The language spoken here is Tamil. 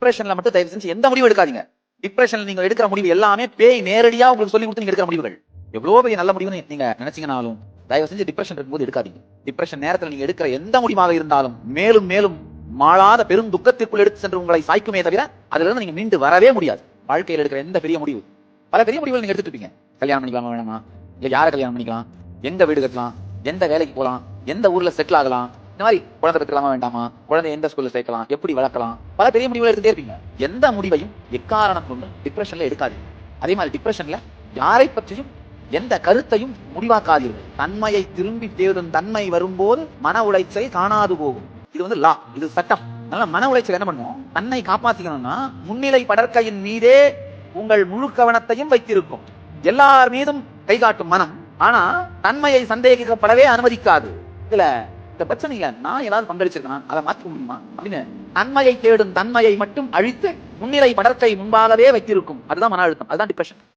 டிப்ரெஷன்ல மட்டும் தயவு செஞ்சு எந்த முடிவும் எடுக்காதீங்க. டிப்ரெஷன்ல நீங்க எடுக்கிற முடிவு எல்லாமே பேய் நேரடியா உங்களுக்கு சொல்லி கொடுத்து நீங்க எடுக்கிற முடிவுகள். எவ்வளவு பெரிய நல்ல முடிவுன்னு நீங்க நினைச்சீங்கனாலும் தயவு செஞ்சு டிப்ரெஷன் இருக்கும்போது எடுக்காதீங்க. டிப்ரெஷன் நேரத்தில் நீங்க எடுக்கிற எந்த முடிவாக இருந்தாலும் மேலும் மேலும் மாளாத பெரும் துக்கத்திற்குள் எடுத்து சென்று உங்களை சாய்க்குமே தவிர அதுல இருந்து நீங்க மீண்டு வரவே முடியாது. வாழ்க்கையில் எடுக்கிற எந்த பெரிய முடிவு, பல பெரிய முடிவுகள் நீங்க எடுத்துட்டு இருப்பீங்க. கல்யாணம் பண்ணிக்கலாமா வேணாமா, இல்ல யாரை கல்யாணம் பண்ணிக்கலாம், எந்த வீடு கட்டலாம், எந்த வேலைக்கு போகலாம், எந்த ஊர்ல செட்டில் ஆகலாம், இந்த மாதிரி குழந்தை பெற்றுக்கலாமா வேண்டாமா, குழந்தை எந்த ஸ்கூல்ல சேர்க்கலாம், எப்படி வளர்க்கலாம், பல பெரிய முடிவுகள் எடுத்துட்டே இருப்பீங்க. எந்த முடிவையும் எக்காரணம் கொண்டு டிப்ரெஷன்ல எடுக்காதீங்க. அதே மாதிரி டிப்ரெஷன்ல யாரை பற்றியும் எந்த கருத்தையும் முடிவாக்காதீர்கள். தன்மையை திரும்பி தேடும் தன்மை வரும்போது மன உளைச்சலை காணாது போகும். இது வந்து லா, இது சட்டம். அதனால மன உளைச்சல் என்ன பண்ணுவோம், தன்னை காப்பாத்திக்கணும்னா முன்னிலை படற்கையின் மீதே உங்கள் முழு கவனத்தையும் வைத்திருக்கும். எல்லார் மீதும் கை காட்டும் மனம் ஆனா தன்மையை சந்தேகிக்கப்படவே அனுமதிக்காது. இதுல இந்த பிரச்சனையில நான் ஏதாவது பங்களிச்சிருக்கேன் அதை மாற்ற முடியுமா அப்படின்னு தன்மையை தேடும் தன்மையை மட்டும் அழித்து முன்னிலை படற்கை முன்பாகவே வைத்திருக்கும். அதுதான் மன அழுத்தம், அதுதான் டிப்ரெஷன்.